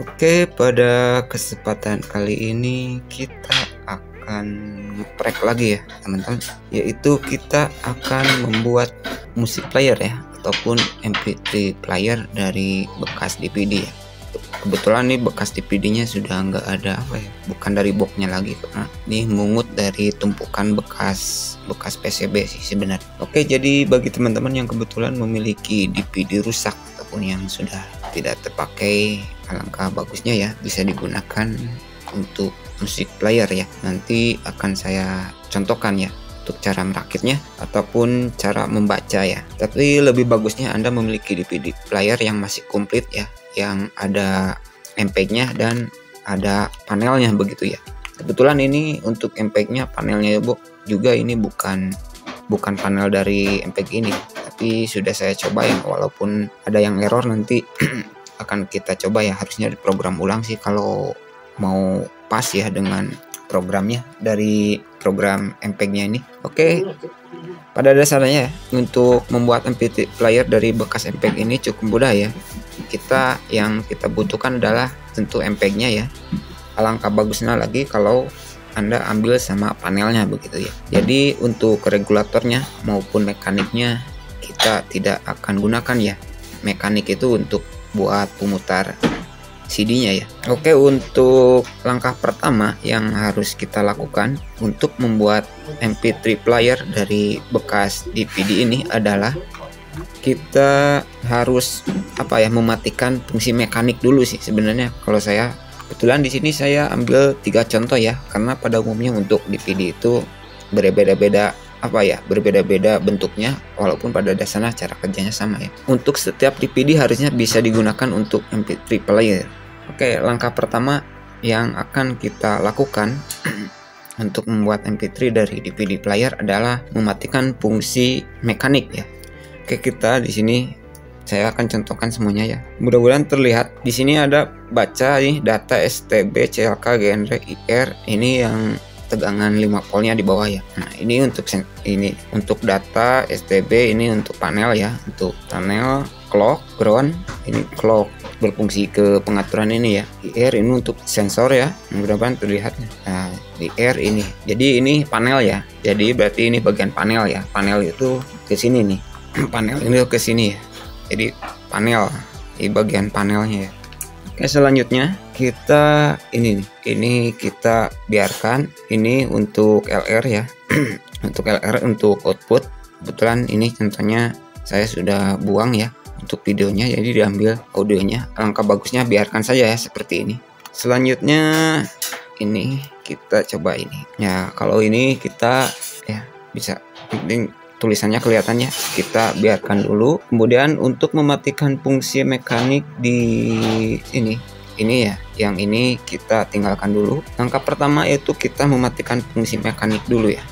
Oke, pada kesempatan kali ini kita akan ngeprek lagi ya teman-teman, yaitu kita akan membuat musik player ya, ataupun MP3 player dari bekas DVD ya. Kebetulan nih bekas DVD-nya sudah nggak ada bukan dari boxnya lagi, karena ini mungut dari tumpukan bekas PCB sih sebenarnya. Oke, jadi bagi teman-teman yang kebetulan memiliki DVD rusak ataupun yang sudah tidak terpakai, alangkah bagusnya ya bisa digunakan untuk musik player ya. Nanti akan saya contohkan ya untuk cara merakitnya ataupun cara membaca ya. Tapi lebih bagusnya Anda memiliki DVD player yang masih komplit ya, yang ada MPEG-nya dan ada panelnya begitu ya. Kebetulan ini untuk MPEG-nya, panelnya juga ini bukan panel dari MPEG ini, tapi sudah saya coba ya, walaupun ada yang error nanti akan kita coba ya, harusnya diprogram ulang sih kalau mau pas ya dengan programnya dari program MPEG-nya ini. Oke, pada dasarnya untuk membuat MP3 player dari bekas MPEG ini cukup mudah ya. Yang kita butuhkan adalah tentu MPEG-nya ya. Alangkah bagusnya lagi kalau Anda ambil sama panelnya begitu ya. Jadi untuk regulatornya maupun mekaniknya kita tidak akan gunakan ya. Mekanik itu untuk buat pemutar CD-nya ya. Oke, untuk langkah pertama yang harus kita lakukan untuk membuat MP3 player dari bekas DVD ini adalah kita harus mematikan fungsi mekanik dulu sih sebenarnya. Kalau saya kebetulan di sini saya ambil 3 contoh ya, karena pada umumnya untuk DVD itu berbeda-beda bentuknya, walaupun pada dasarnya cara kerjanya sama ya. Untuk setiap DVD harusnya bisa digunakan untuk MP3 player. Oke, langkah pertama yang akan kita lakukan untuk membuat MP3 dari DVD player adalah mematikan fungsi mekanik ya. Oke, kita di sini saya akan contohkan semuanya ya. Mudah-mudahan terlihat. Di sini ada baca nih data STB, CLK, genre, IR. Ini yang tegangan 5 voltnya di bawah ya. Nah, ini untuk data STB, ini untuk panel ya. Untuk panel clock, ground, ini clock berfungsi ke pengaturan ini ya. IR ini untuk sensor ya. Mudah-mudahan terlihat. Nah, IR ini. Jadi ini panel ya. Jadi berarti ini bagian panel ya. Panel itu ke sini nih. Panel ini ke sini ya. Jadi panel di bagian panelnya ya. Oke, selanjutnya kita ini kita biarkan ini untuk LR ya. Untuk LR untuk output. Kebetulan ini contohnya saya sudah buang ya untuk videonya, jadi diambil audionya. Alangkah bagusnya biarkan saja ya seperti ini. Selanjutnya ini kita coba ini ya. Kalau ini kita ya bisa, penting tulisannya kelihatan ya, kita biarkan dulu. Kemudian untuk mematikan fungsi mekanik di ini ya, yang ini kita tinggalkan dulu. Langkah pertama yaitu kita mematikan fungsi mekanik dulu ya,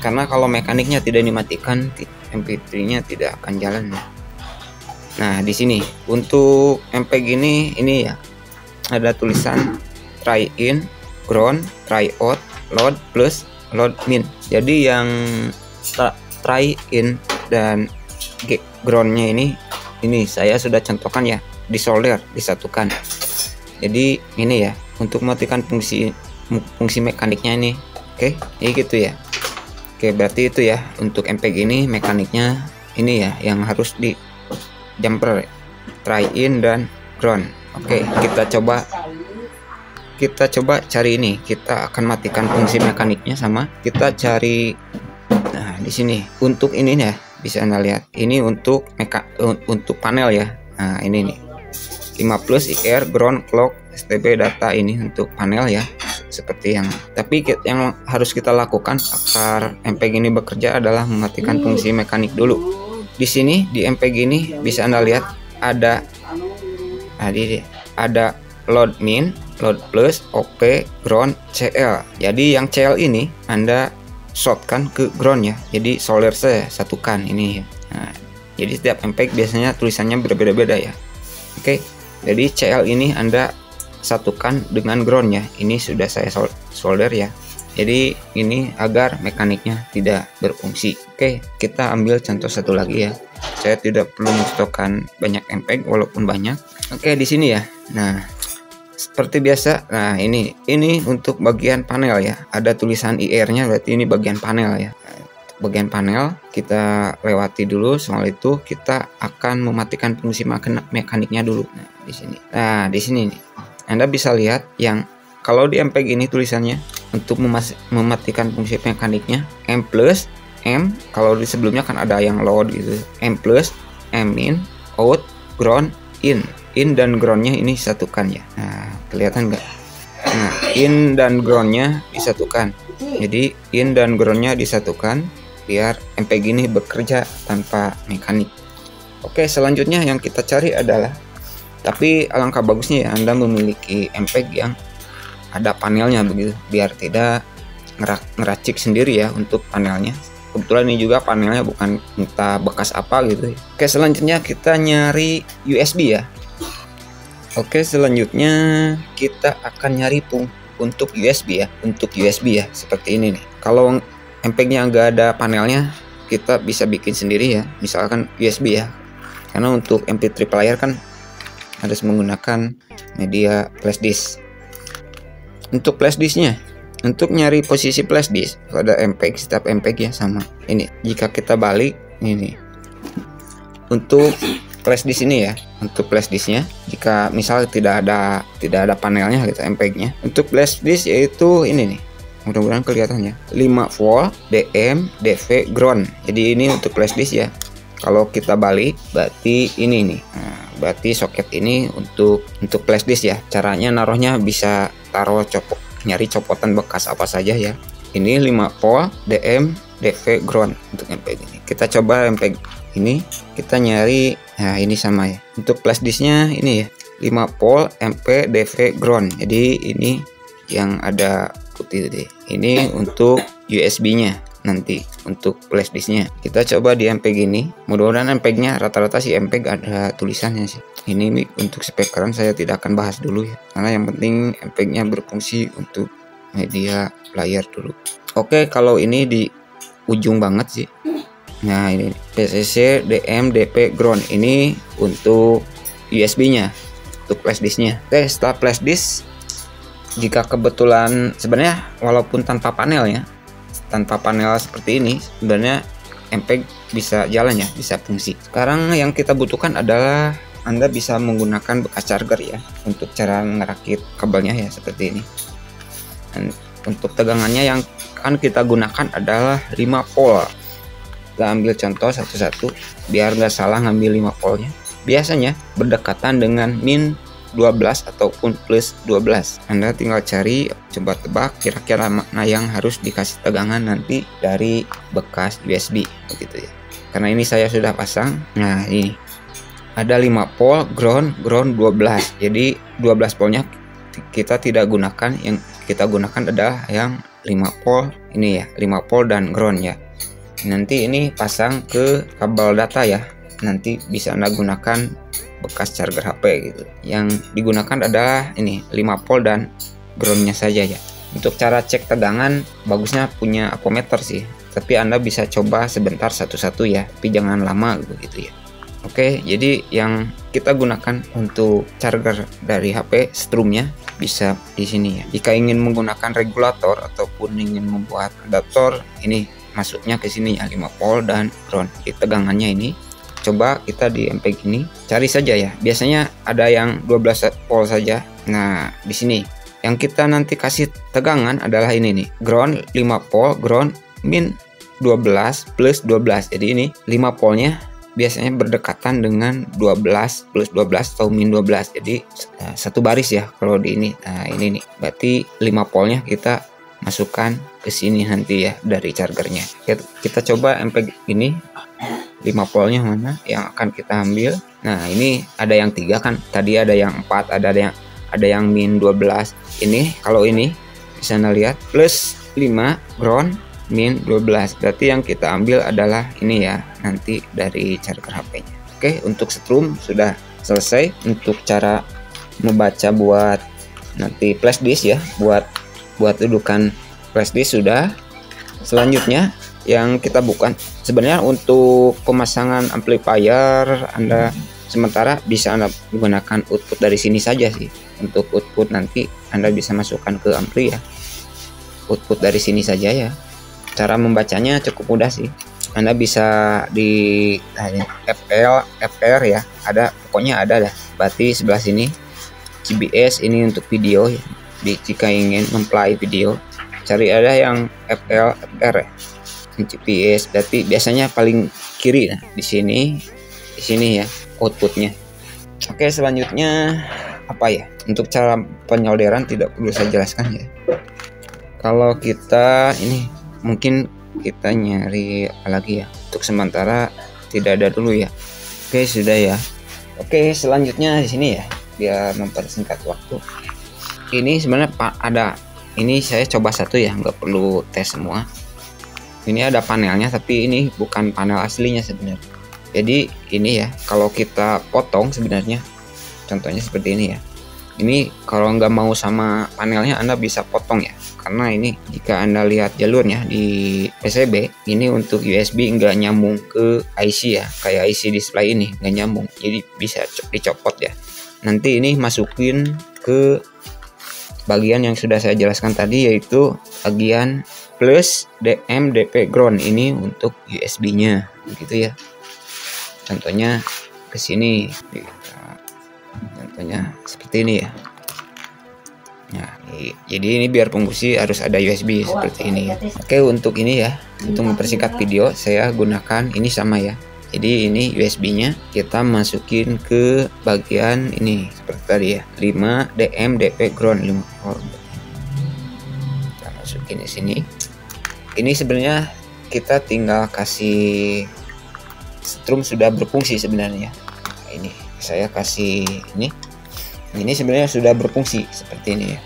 karena kalau mekaniknya tidak dimatikan MP3-nya tidak akan jalan ya. Nah, di sini untuk MPEG ini ya ada tulisan try in, ground, try out, load plus, load min. Jadi yang try in dan groundnya ini saya sudah contohkan ya, disolder, disatukan. Jadi ini ya untuk mematikan fungsi mekaniknya ini. Oke, ini gitu ya. Oke, berarti itu ya untuk MPEG ini mekaniknya ini ya yang harus di jumper, try in dan ground. Oke, kita coba cari ini. Kita akan matikan fungsi mekaniknya sama kita cari. Nah, di sini untuk ini ya bisa Anda lihat. Ini untuk panel ya. Nah, ini nih 5 plus IR, ground, clock, STB, data, ini untuk panel ya. Seperti tapi yang harus kita lakukan agar MPEG ini bekerja adalah mematikan fungsi mekanik dulu. Di sini di MPEG ini bisa Anda lihat ada load min, load plus, OP, ground, CL. Jadi yang CL ini Anda shortkan ke ground ya. Jadi solder saya satukan ini ya. Nah, jadi setiap MPEG biasanya tulisannya berbeda-beda ya. Oke, jadi CL ini Anda satukan dengan ground ya. Ini sudah saya solder ya. Jadi ini agar mekaniknya tidak berfungsi. Oke, kita ambil contoh satu lagi ya. Saya tidak perlu mencontohkan banyak MPEG walaupun banyak. Oke, di sini ya. Nah, seperti biasa. Nah, ini untuk bagian panel ya. Ada tulisan IR-nya, berarti ini bagian panel ya. Bagian panel kita lewati dulu. Soal itu kita akan mematikan fungsi mekaniknya dulu. Nah, di sini. Nah, di sini nih. Anda bisa lihat yang kalau di MPEG ini tulisannya untuk mematikan fungsi mekaniknya M plus M. Kalau di sebelumnya kan ada yang load gitu. M plus M in out ground in dan groundnya ini disatukan ya. Nah, kelihatan nggak? Nah, in dan groundnya disatukan. Jadi in dan groundnya disatukan biar MPEG ini bekerja tanpa mekanik. Oke, selanjutnya yang kita cari adalah, tapi alangkah bagusnya ya Anda memiliki MPEG yang ada panelnya begitu, biar tidak ngeracik sendiri ya untuk panelnya. Kebetulan ini juga panelnya bukan entah bekas apa gitu. Oke, selanjutnya kita nyari USB ya. Oke, selanjutnya kita akan nyari untuk USB ya. Untuk USB ya, seperti ini nih. Kalau MPEG-nya nggak ada panelnya, kita bisa bikin sendiri ya. Misalkan USB ya. Karena untuk MP3 player kan harus menggunakan media flash disk. Untuk flash disknya, untuk nyari posisi flash disk pada MPEG, setiap MPEG ya sama. Ini jika kita balik ini untuk flash disk ini ya, untuk flash disknya jika misal tidak ada panelnya gitu MPEG-nya. Untuk flash disk yaitu ini nih, mudah-mudahan kelihatannya 5 volt DM DV ground. Jadi ini untuk flash disk ya. Kalau kita balik berarti ini nih. Nah, berarti soket ini untuk flash disk ya. Caranya naruhnya bisa taruh nyari copotan bekas apa saja ya. Ini 5 volt DM DV ground untuk MPEG ini. Kita coba MPEG ini, kita nyari. Nah, ini sama ya. Untuk flash disknya ini ya 5 volt MP DV ground. Jadi ini yang ada putih deh. Ini untuk USB-nya. Nanti untuk flash disknya kita coba di MPEG ini. Mudah-mudahan MPEG-nya rata-rata si MPEG ada tulisannya sih. Ini untuk speakeran saya tidak akan bahas dulu ya, karena yang penting MPEG-nya berfungsi untuk media player dulu. Oke, kalau ini di ujung banget sih. Nah, ini PCC DM DP ground, ini untuk USB-nya, untuk flash disknya. Oke, setelah flash disk, jika kebetulan sebenarnya walaupun tanpa panel ya, tanpa panel seperti ini sebenarnya MPEG bisa jalan ya, bisa fungsi. Sekarang yang kita butuhkan adalah Anda bisa menggunakan bekas charger ya untuk cara ngerakit kabelnya ya, seperti ini. Dan untuk tegangannya yang akan kita gunakan adalah 5 volt. Kita ambil contoh satu-satu biar nggak salah ngambil 5 voltnya. Biasanya berdekatan dengan min 12 ataupun plus 12. Anda tinggal cari, coba tebak kira-kira mana yang harus dikasih tegangan nanti dari bekas USB begitu ya. Karena ini saya sudah pasang. Nah, ini ada 5 volt ground 12. Jadi 12 voltnya kita tidak gunakan, yang kita gunakan adalah yang 5 volt ini ya, 5 volt dan ground ya. Nanti ini pasang ke kabel data ya. Nanti bisa Anda gunakan bekas charger HP gitu. Yang digunakan adalah ini 5 volt dan groundnya saja ya. Untuk cara cek tegangan bagusnya punya ampermeter sih, tapi Anda bisa coba sebentar satu-satu ya, tapi jangan lama gitu ya. Oke, jadi yang kita gunakan untuk charger dari HP strumnya bisa di sini ya. Jika ingin menggunakan regulator ataupun ingin membuat adaptor, ini masuknya ke sini ya, 5 volt dan ground. Jadi tegangannya ini coba kita di MPEG ini cari saja ya. Biasanya ada yang 12 volt saja. Nah, di sini yang kita nanti kasih tegangan adalah ini nih, ground 5 volt, ground min 12 plus 12. Jadi ini 5 voltnya biasanya berdekatan dengan 12 plus 12 atau min 12. Jadi satu baris ya kalau di ini. Nah, ini nih. Berarti 5 voltnya kita masukkan ke sini nanti ya dari chargernya. Kita coba MPEG ini 5 voltnya mana yang akan kita ambil. Nah, ini ada yang 3 kan. Tadi ada yang 4, ada yang min 12. Ini kalau ini bisa Anda lihat plus 5 ground min 12. Berarti yang kita ambil adalah ini ya, nanti dari charger HP-nya. Oke, untuk strum sudah selesai. Untuk cara membaca buat nanti flash disk ya, buat dudukan flash disk sudah. Selanjutnya yang kita bukan, sebenarnya untuk pemasangan amplifier Anda sementara bisa Anda menggunakan output dari sini saja sih. Untuk output nanti Anda bisa masukkan ke ampli ya, output dari sini saja ya. Cara membacanya cukup mudah sih. Anda bisa di FR ya, ada pokoknya ada dah. Berarti sebelah sini CBS ini untuk video ya. Jika ingin memplay video, cari ada yang FR ya. CBS berarti biasanya paling kiri nah, di sini ya outputnya. Oke, selanjutnya apa ya? Untuk cara penyolderan tidak perlu saya jelaskan ya. Kalau kita ini mungkin kita nyari apa lagi ya, untuk sementara tidak ada dulu ya. Oke, sudah ya. Oke, selanjutnya di sini ya, biar mempersingkat waktu. Ini sebenarnya ada, ini saya coba satu ya, nggak perlu tes semua. Ini ada panelnya, tapi ini bukan panel aslinya sebenarnya. Jadi ini ya, kalau kita potong sebenarnya, contohnya seperti ini ya. Ini kalau nggak mau sama panelnya Anda bisa potong ya, karena ini jika Anda lihat jalurnya di PCB ini untuk USB nggak nyambung ke IC ya, kayak IC display ini nggak nyambung, jadi bisa dicopot ya. Nanti ini masukin ke bagian yang sudah saya jelaskan tadi, yaitu bagian plus DM DP ground, ini untuk USB-nya begitu ya. Contohnya ke sini. Contohnya seperti ini ya. Nah, jadi ini biar fungsi harus ada USB seperti ini. Oke, untuk ini ya, untuk mempersingkat video saya gunakan ini sama ya. Jadi ini USB-nya kita masukin ke bagian ini seperti tadi ya, 5 DM DP ground 5 volt. Kita masukin di sini. Ini sebenarnya kita tinggal kasih strum sudah berfungsi sebenarnya. Nah, ini saya kasih ini sebenarnya sudah berfungsi seperti ini ya.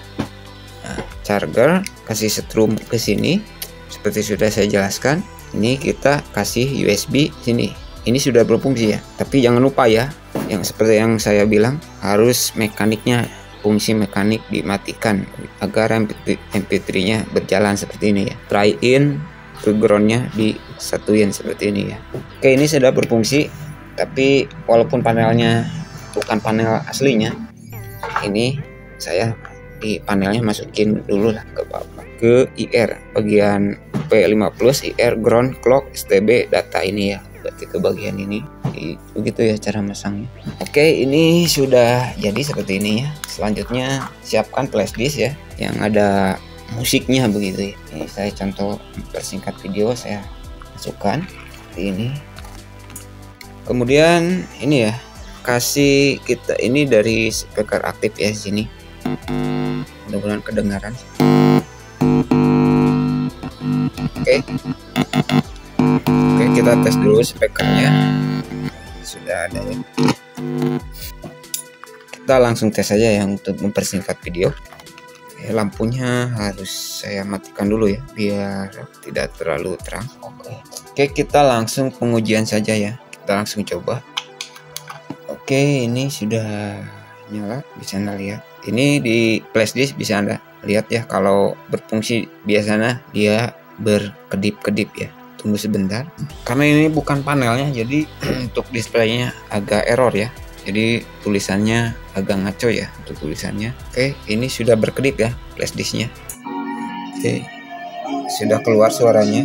Nah, charger kasih strum ke sini seperti sudah saya jelaskan. Ini kita kasih USB sini. Ini sudah berfungsi ya. Tapi jangan lupa ya, yang seperti yang saya bilang, harus mekaniknya, fungsi mekanik dimatikan agar MP3-nya berjalan seperti ini ya. Try in ke groundnya disatuin seperti ini ya. Oke, ini sudah berfungsi, tapi walaupun panelnya bukan panel aslinya, ini saya di panelnya masukin dulu lah ke bawah, ke IR bagian P5 plus IR ground clock STB data ini ya, berarti ke bagian ini. Begitu ya cara masangnya. Oke, ini sudah jadi seperti ini ya. Selanjutnya siapkan flash disk ya yang ada musiknya begitu ya. Ini saya contoh persingkat video, saya masukkan seperti ini. Kemudian ini ya, kasih kita ini dari speaker aktif ya sini. Mudah-mudahan kedengaran. Oke, kita tes dulu speakernya. Sudah ada ya. Kita langsung tes saja ya untuk mempersingkat video. Lampunya harus saya matikan dulu ya biar tidak terlalu terang. Oke, kita langsung pengujian saja ya. Kita langsung coba. Oke, ini sudah nyala, bisa Anda lihat. Ini di flash disk bisa Anda lihat ya, kalau berfungsi biasanya dia berkedip-kedip ya. Tunggu sebentar. Karena ini bukan panelnya, jadi untuk displaynya agak error ya. Jadi tulisannya agak ngaco ya untuk tulisannya. Oke, ini sudah berkedip ya flash disknya. Oke, sudah keluar suaranya.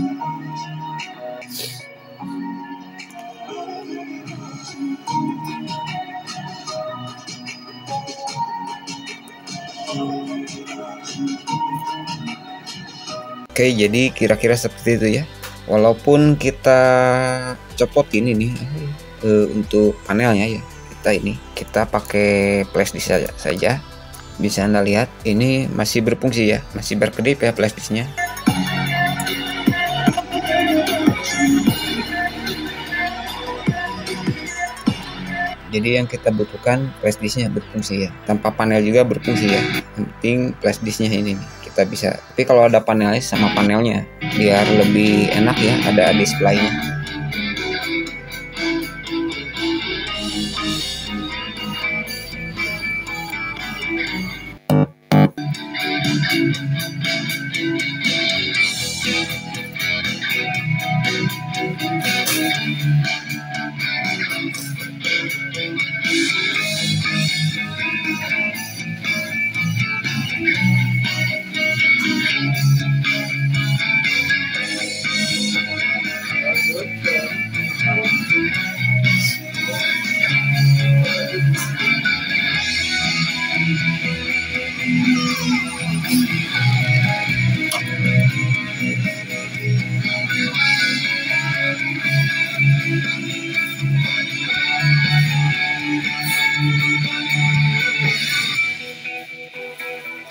Oke, jadi kira-kira seperti itu ya. Walaupun kita copotin ini untuk panelnya ya, kita pakai flash disk saja. Bisa Anda lihat ini masih berfungsi ya, masih berkedip ya flash disknya. Jadi yang kita butuhkan flash disknya berfungsi ya, tanpa panel juga berfungsi ya. Yang penting flash disknya ini nih kita bisa. Tapi kalau ada panelnya sama panelnya biar lebih enak ya, ada displaynya.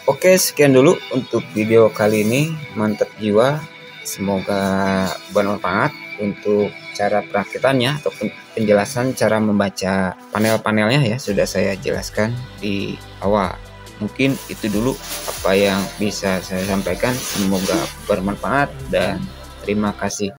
Oke, sekian dulu untuk video kali ini. Mantap jiwa. Semoga bermanfaat untuk cara perakitannya ataupun penjelasan cara membaca panel-panelnya ya, sudah saya jelaskan di awal. Mungkin itu dulu apa yang bisa saya sampaikan. Semoga bermanfaat dan terima kasih.